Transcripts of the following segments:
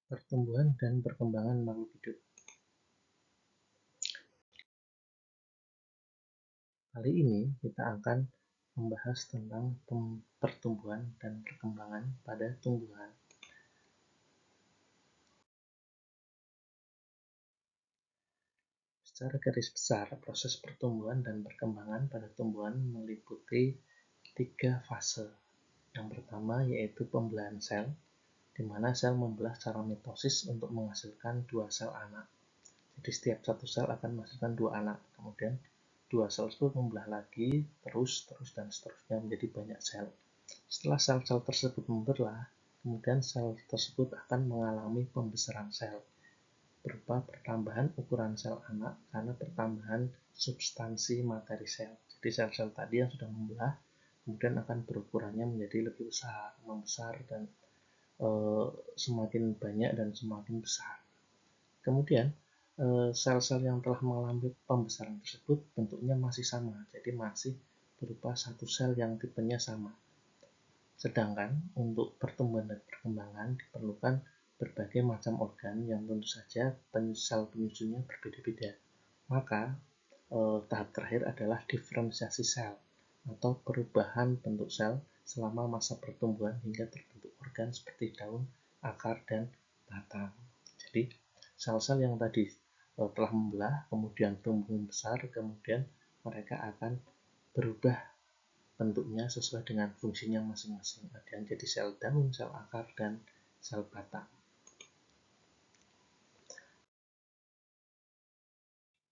Pertumbuhan dan perkembangan makhluk hidup. Kali ini kita akan membahas tentang pertumbuhan dan perkembangan pada tumbuhan. Secara garis besar, proses pertumbuhan dan perkembangan pada tumbuhan meliputi 3 fase. Yang pertama yaitu pembelahan sel, di mana sel membelah secara mitosis untuk menghasilkan 2 sel anak. Jadi setiap satu sel akan menghasilkan 2 anak. Kemudian 2 sel tersebut membelah lagi, terus dan seterusnya menjadi banyak sel. Setelah sel-sel tersebut membelah, kemudian sel tersebut akan mengalami pembesaran sel berupa pertambahan ukuran sel anak karena pertambahan substansi materi sel. Jadi sel-sel tadi yang sudah membelah kemudian akan berukurannya menjadi lebih besar, membesar dan semakin banyak dan semakin besar. Kemudian sel-sel yang telah mengalami pembesaran tersebut bentuknya masih sama, jadi masih berupa satu sel yang tipenya sama. Sedangkan untuk pertumbuhan dan perkembangan diperlukan berbagai macam organ yang tentu saja sel penyusunnya berbeda-beda. Maka tahap terakhir adalah diferensiasi sel atau perubahan bentuk sel selama masa pertumbuhan hingga terbentuk organ seperti daun, akar, dan batang. Jadi sel-sel yang tadi telah membelah, kemudian tumbuh besar, kemudian mereka akan berubah bentuknya sesuai dengan fungsinya masing-masing. Ada yang jadi sel daun, sel akar, dan sel batang.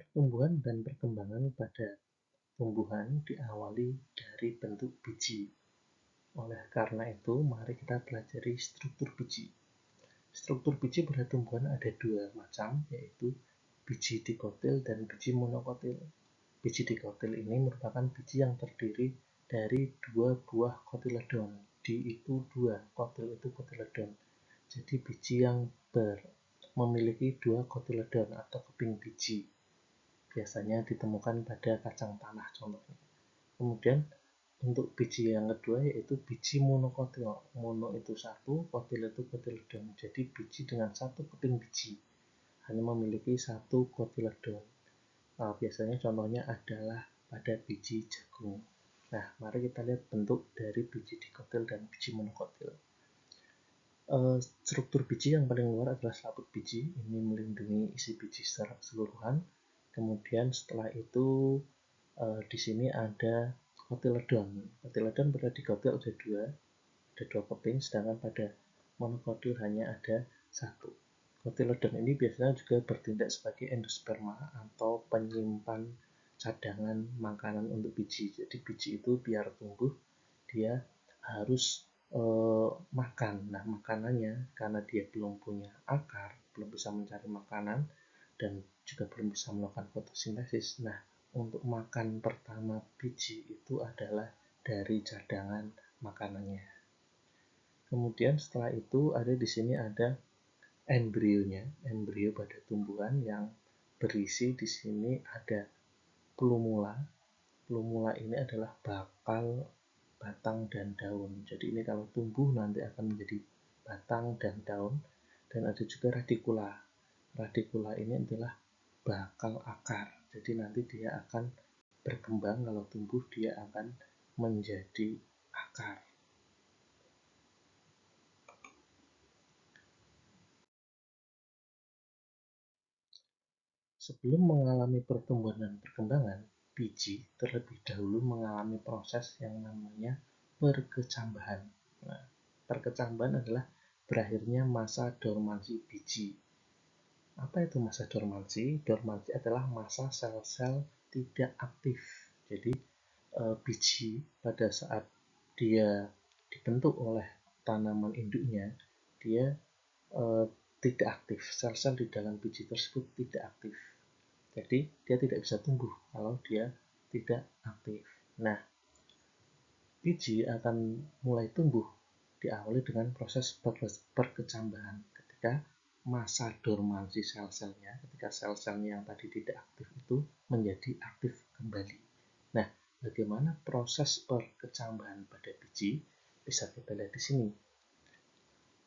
Pertumbuhan dan perkembangan pada tumbuhan diawali dari bentuk biji. Oleh karena itu, mari kita pelajari struktur biji. Struktur biji pada tumbuhan ada 2 macam, yaitu biji dikotil dan biji monokotil. Biji dikotil ini merupakan biji yang terdiri dari 2 buah kotiledon. Di itu 2, kotil itu kotiledon. Jadi biji yang memiliki 2 kotiledon atau keping biji. Biasanya ditemukan pada kacang tanah contohnya. Kemudian untuk biji yang kedua yaitu biji monokotil. Mono itu 1, kotil itu kotiledon. Jadi biji dengan 1 keping biji hanya memiliki 1 kotiledon. Biasanya contohnya adalah pada biji jagung. Nah, mari kita lihat bentuk dari biji dikotil dan biji monokotil. Struktur biji yang paling luar adalah selaput biji. Ini melindungi isi biji secara keseluruhan. Kemudian setelah itu di sini ada kotiledon. Kotiledon pada dikotil ada 2 keping, sedangkan pada monokotil hanya ada 1. Kotiledon ini biasanya juga bertindak sebagai endosperma atau penyimpan cadangan makanan untuk biji. Jadi biji itu biar tumbuh dia harus makan. Nah, makanannya karena dia belum punya akar, belum bisa mencari makanan dan juga belum bisa melakukan fotosintesis. Nah, untuk makan pertama biji itu adalah dari cadangan makanannya. Kemudian setelah itu ada di sini ada embrionya, embrio pada tumbuhan yang berisi di sini ada plumula. Plumula ini adalah bakal batang dan daun. Jadi ini kalau tumbuh nanti akan menjadi batang dan daun. Dan ada juga radikula. Radikula ini adalah bakal akar. Jadi nanti dia akan berkembang, kalau tumbuh dia akan menjadi akar. Sebelum mengalami pertumbuhan dan perkembangan, biji terlebih dahulu mengalami proses yang namanya perkecambahan. Nah, perkecambahan adalah berakhirnya masa dormansi biji. Apa itu masa dormansi? Dormansi adalah masa sel-sel tidak aktif. Jadi biji pada saat dia dibentuk oleh tanaman induknya, dia tidak aktif. Sel-sel di dalam biji tersebut tidak aktif. Jadi dia tidak bisa tumbuh kalau dia tidak aktif. Nah, biji akan mulai tumbuh diawali dengan proses perkecambahan ketika masa dormansi sel-selnya, ketika sel-selnya yang tadi tidak aktif itu menjadi aktif kembali. Nah, bagaimana proses perkecambahan pada biji? Bisa kita lihat di sini.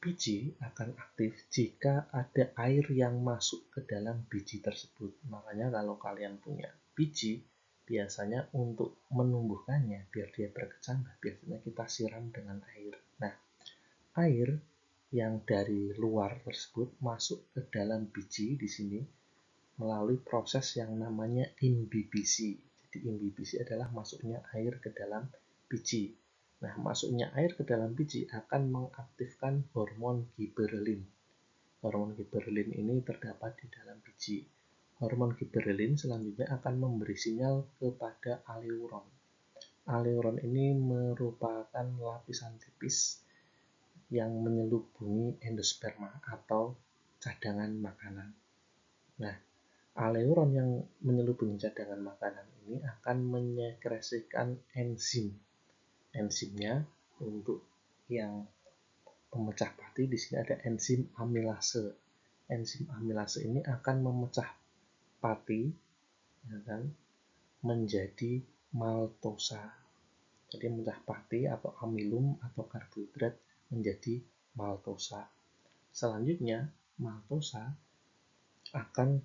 biji akan aktif jika ada air yang masuk ke dalam biji tersebut. Makanya kalau kalian punya biji, biasanya untuk menumbuhkannya biar dia berkecambah, biasanya kita siram dengan air. Nah, air yang dari luar tersebut masuk ke dalam biji di sini melalui proses yang namanya imbibisi. Jadi imbibisi adalah masuknya air ke dalam biji. Nah, masuknya air ke dalam biji akan mengaktifkan hormon giberelin. Hormon giberelin ini terdapat di dalam biji. Hormon giberelin selanjutnya akan memberi sinyal kepada aleuron. Aleuron ini merupakan lapisan tipis yang menyelubungi endosperma atau cadangan makanan. Nah, aleuron yang menyelubungi cadangan makanan ini akan menyekresikan enzim. Enzimnya untuk yang pemecah pati di sini ada enzim amilase. Enzim amilase ini akan memecah pati ya kan, menjadi maltosa. Jadi memecah pati atau amilum atau karbohidrat menjadi maltosa. Selanjutnya maltosa akan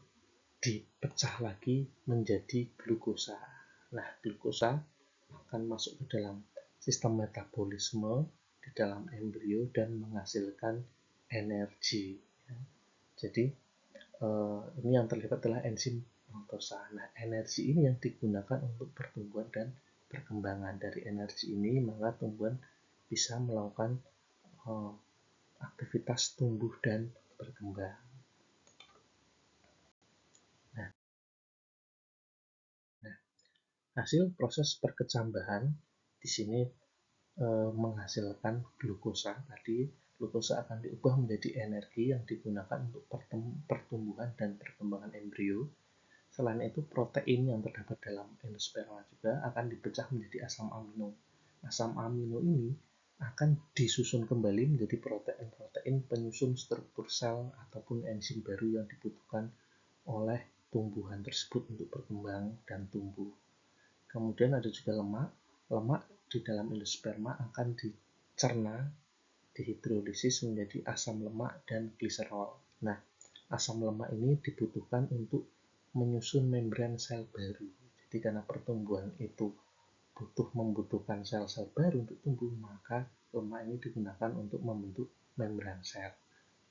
dipecah lagi menjadi glukosa. Nah, glukosa akan masuk ke dalam sistem metabolisme di dalam embrio dan menghasilkan energi. Jadi ini yang terlibat adalah enzim maltosa. Nah, energi ini yang digunakan untuk pertumbuhan dan perkembangan. Dari energi ini maka tumbuhan bisa melakukan aktivitas tumbuh dan berkembang. Hasil proses perkecambahan di sini menghasilkan glukosa. Tadi glukosa akan diubah menjadi energi yang digunakan untuk pertumbuhan dan perkembangan embrio. Selain itu, protein yang terdapat dalam endosperma juga akan dipecah menjadi asam amino. Asam amino ini akan disusun kembali menjadi protein-protein penyusun struktur sel ataupun enzim baru yang dibutuhkan oleh tumbuhan tersebut untuk berkembang dan tumbuh. Kemudian ada juga lemak. Lemak di dalam endosperma akan dicerna, dihidrolisis menjadi asam lemak dan gliserol. Nah, asam lemak ini dibutuhkan untuk menyusun membran sel baru. Jadi karena pertumbuhan itu membutuhkan sel-sel baru untuk tumbuh, maka lemak ini digunakan untuk membentuk membran sel.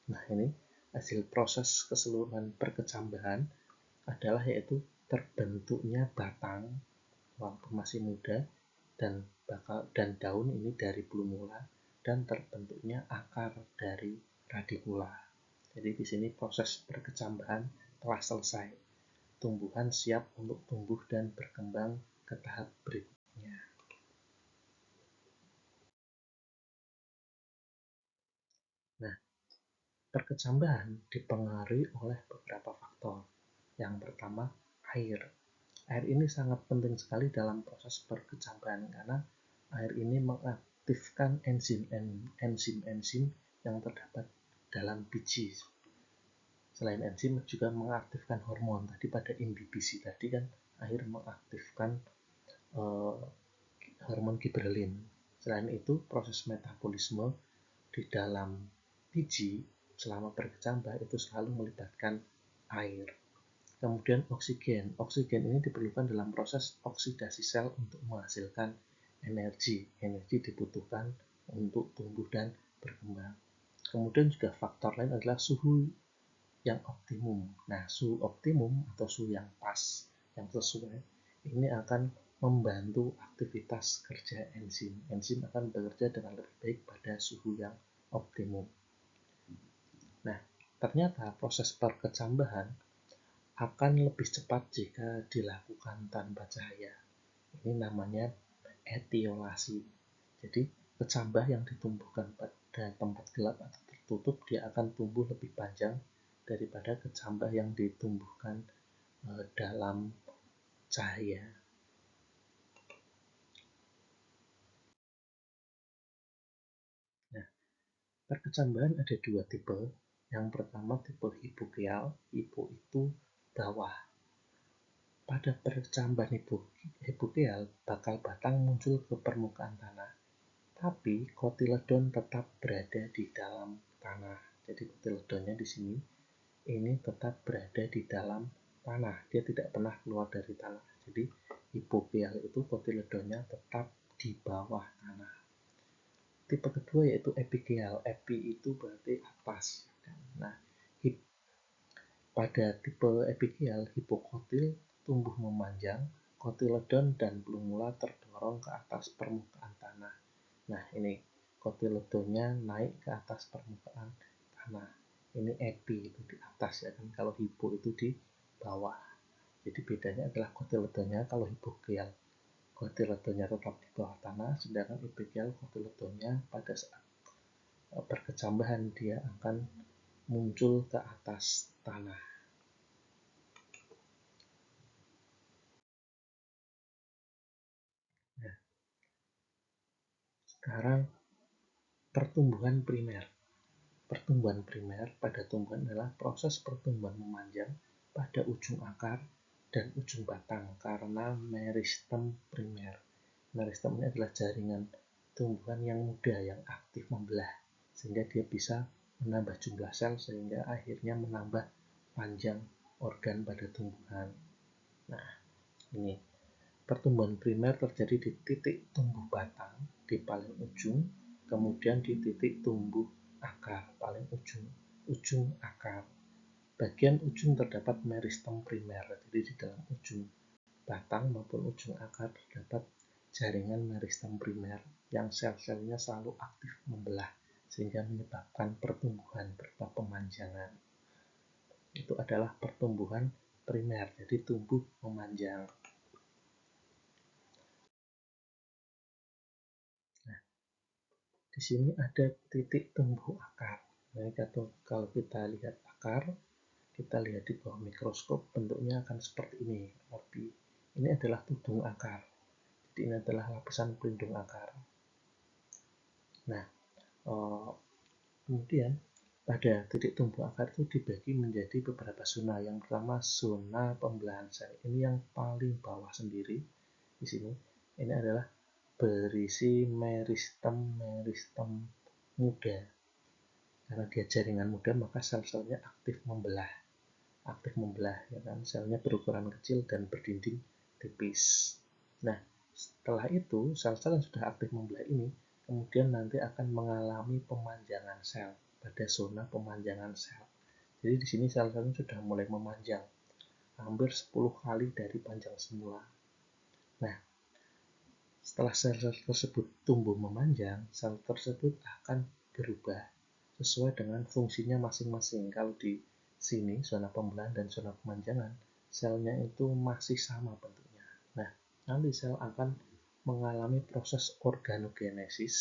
Nah, ini hasil proses keseluruhan perkecambahan adalah yaitu terbentuknya batang waktu masih muda dan daun ini dari plumula dan terbentuknya akar dari radikula. Jadi di sini proses perkecambahan telah selesai. Tumbuhan siap untuk tumbuh dan berkembang ke tahap berikutnya. Nah, perkecambahan dipengaruhi oleh beberapa faktor. Yang pertama, air. Air ini sangat penting sekali dalam proses perkecambahan karena air ini mengaktifkan enzim-enzim yang terdapat dalam biji. Selain enzim juga mengaktifkan hormon. Tadi pada imbibisi tadi kan air mengaktifkan hormon giberelin. Selain itu, proses metabolisme di dalam biji selama berkecambah itu selalu melibatkan air. Kemudian oksigen. Oksigen ini diperlukan dalam proses oksidasi sel untuk menghasilkan energi. Energi dibutuhkan untuk tumbuh dan berkembang. Kemudian juga faktor lain adalah suhu yang optimum. Nah, suhu optimum atau suhu yang pas, yang sesuai, ini akan membantu aktivitas kerja enzim. Enzim akan bekerja dengan lebih baik pada suhu yang optimum. Nah, ternyata proses perkecambahan akan lebih cepat jika dilakukan tanpa cahaya. Ini namanya etiolasi. Jadi, kecambah yang ditumbuhkan pada tempat gelap atau tertutup, dia akan tumbuh lebih panjang daripada kecambah yang ditumbuhkan dalam cahaya. Nah, perkecambahan ada dua tipe. Yang pertama tipe hipogeal. Hipo itu bawah. Pada perkecambahan hipogeal, bakal batang muncul ke permukaan tanah, tapi kotiledon tetap berada di dalam tanah. Jadi kotiledonnya di sini ini tetap berada di dalam tanah, dia tidak pernah keluar dari tanah. Jadi hipokial itu kotiledonnya tetap di bawah tanah. Tipe kedua yaitu epikial. Epi itu berarti atas. Nah, pada tipe epikial, hipokotil tumbuh memanjang, kotiledon dan plumula terdorong ke atas permukaan tanah. Nah, ini kotiledonnya naik ke atas permukaan tanah. Ini epi, itu di atas ya kan. Kalau hipo itu di bawah. Jadi bedanya adalah kotiledonnya kalau hipokial kotiledonnya tetap di bawah tanah, sedangkan epikial kotiledonnya pada saat berkecambahan dia akan muncul ke atas tanah. Nah, sekarang pertumbuhan primer. Pertumbuhan primer pada tumbuhan adalah proses pertumbuhan memanjang pada ujung akar dan ujung batang karena meristem primer. Meristem ini adalah jaringan tumbuhan yang muda yang aktif membelah, sehingga dia bisa menambah jumlah sel sehingga akhirnya menambah panjang organ pada tumbuhan. Nah, ini pertumbuhan primer terjadi di titik tumbuh batang di paling ujung, kemudian di titik tumbuh akar paling ujung akar. Bagian ujung terdapat meristem primer, jadi di dalam ujung batang maupun ujung akar terdapat jaringan meristem primer yang sel-selnya selalu aktif membelah sehingga menyebabkan pertumbuhan berupa pemanjangan. Itu adalah pertumbuhan primer, jadi tumbuh memanjang. Nah, di sini ada titik tumbuh akar. Nah, kalau kita lihat akar, kita lihat di bawah mikroskop, bentuknya akan seperti ini. Ini adalah tudung akar. Jadi ini adalah lapisan pelindung akar. Nah, kemudian pada titik tumbuh akar itu dibagi menjadi beberapa zona. Yang pertama zona pembelahan sel. Ini yang paling bawah sendiri di sini. Ini adalah berisi meristem muda. Karena dia jaringan muda, maka sel-selnya aktif membelah, ya kan? Selnya berukuran kecil dan berdinding tipis. Nah, setelah itu sel-sel yang sudah aktif membelah ini kemudian nanti akan mengalami pemanjangan sel pada zona pemanjangan sel. Jadi di sini sel-selnya sudah mulai memanjang, hampir 10 kali dari panjang semula. Nah, setelah sel-sel tersebut tumbuh memanjang, sel tersebut akan berubah sesuai dengan fungsinya masing-masing. Kalau di sini zona pembelahan dan zona pemanjangan, selnya itu masih sama bentuknya. Nah, nanti sel akan mengalami proses organogenesis.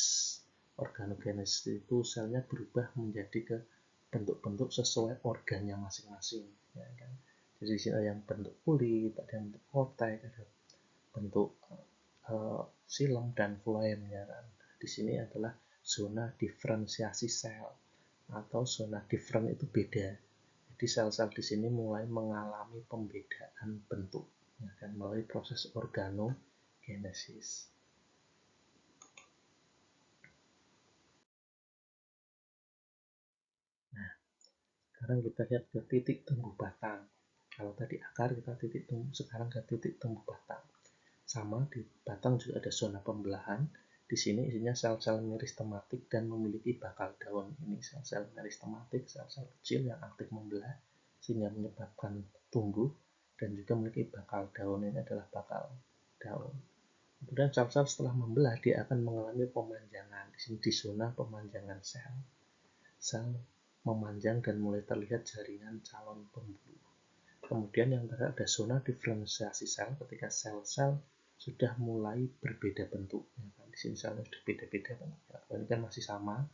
Organogenesis itu selnya berubah menjadi ke bentuk-bentuk sesuai organnya masing-masing. Ya kan? Jadi di sini ada yang bentuk kulit, ada yang bentuk kortek, ada bentuk silem dan floem. Ya kan? Di sini adalah zona diferensiasi sel atau zona different itu beda. Jadi sel-sel di sini mulai mengalami pembedaan bentuk ya kan, melalui proses organogenesis. Nah, sekarang kita lihat ke titik tumbuh batang. Kalau tadi akar kita titik tumbuh, sekarang ke titik tumbuh batang. Sama di batang juga ada zona pembelahan. Di sini isinya sel-sel meristematik dan memiliki bakal daun. Ini sel-sel meristematik, sel-sel kecil yang aktif membelah sehingga menyebabkan tumbuh dan juga memiliki bakal daun. Ini adalah bakal daun. Kemudian sel-sel setelah membelah dia akan mengalami pemanjangan. Di sini di zona pemanjangan sel. Sel memanjang dan mulai terlihat jaringan calon pembuluh. Kemudian yang terakhir ada zona diferensiasi sel ketika sel-sel sudah mulai berbeda bentuk. Ya kan? Di sini selnya sudah beda-beda bentuknya. Ini kan masih sama,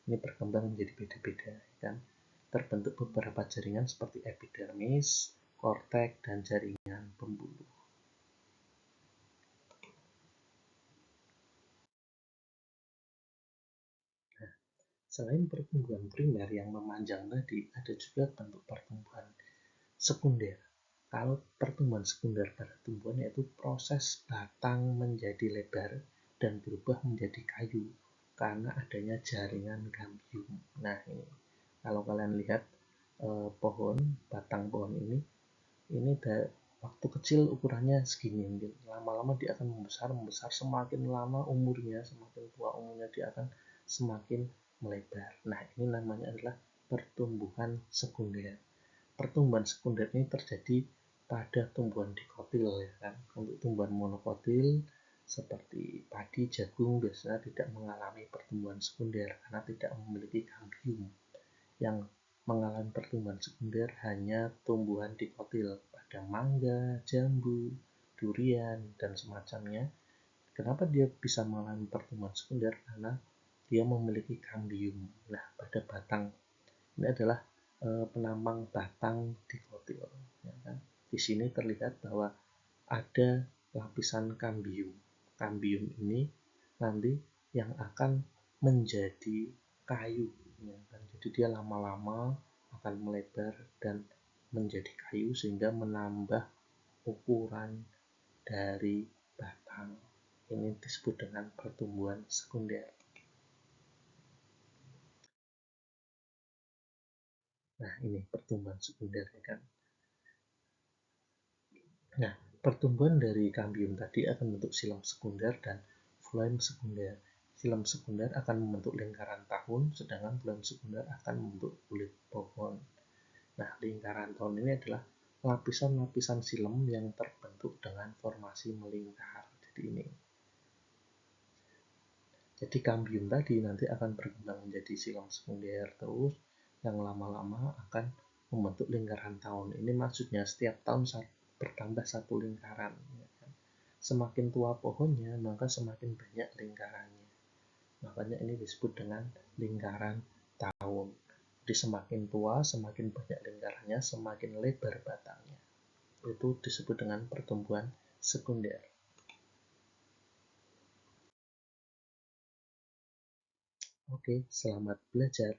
ini berkembang menjadi beda-beda. Ya kan? Terbentuk beberapa jaringan seperti epidermis, kortek, dan jaringan pembuluh. Nah, selain pertumbuhan primer yang memanjang tadi, ada juga bentuk pertumbuhan sekunder. Kalau pertumbuhan sekunder pada tumbuhan yaitu proses batang menjadi lebar dan berubah menjadi kayu karena adanya jaringan kambium. Nah, ini kalau kalian lihat pohon, batang pohon ini waktu kecil ukurannya segini, lama-lama dia akan membesar, semakin lama umurnya, semakin tua umurnya dia akan semakin melebar. Nah, ini namanya adalah pertumbuhan sekunder. Pertumbuhan sekunder ini terjadi pada tumbuhan dikotil, ya kan. Untuk tumbuhan monokotil seperti padi, jagung biasanya tidak mengalami pertumbuhan sekunder karena tidak memiliki kambium. Yang mengalami pertumbuhan sekunder hanya tumbuhan dikotil pada mangga, jambu, durian, dan semacamnya. Kenapa dia bisa mengalami pertumbuhan sekunder? Karena dia memiliki kambium. Nah, pada batang ini adalah penampang batang dikotil. Ya kan? Di sini terlihat bahwa ada lapisan kambium. Kambium ini nanti yang akan menjadi kayu. Ya kan? Jadi dia lama-lama akan melebar dan menjadi kayu sehingga menambah ukuran dari batang. Ini disebut dengan pertumbuhan sekunder. Nah, ini pertumbuhan sekunder, ya kan. Nah, pertumbuhan dari kambium tadi akan membentuk xilem sekunder dan floem sekunder. Xilem sekunder akan membentuk lingkaran tahun, sedangkan floem sekunder akan membentuk kulit pohon. Nah, lingkaran tahun ini adalah lapisan-lapisan xilem yang terbentuk dengan formasi melingkar. Jadi kambium tadi nanti akan berkembang menjadi xilem sekunder terus, yang lama-lama akan membentuk lingkaran tahun. Ini maksudnya setiap tahun bertambah satu lingkaran. Semakin tua pohonnya, maka semakin banyak lingkarannya. Makanya ini disebut dengan lingkaran tahun. Jadi semakin tua, semakin banyak lingkarannya, semakin lebar batangnya. Itu disebut dengan pertumbuhan sekunder. Oke, selamat belajar.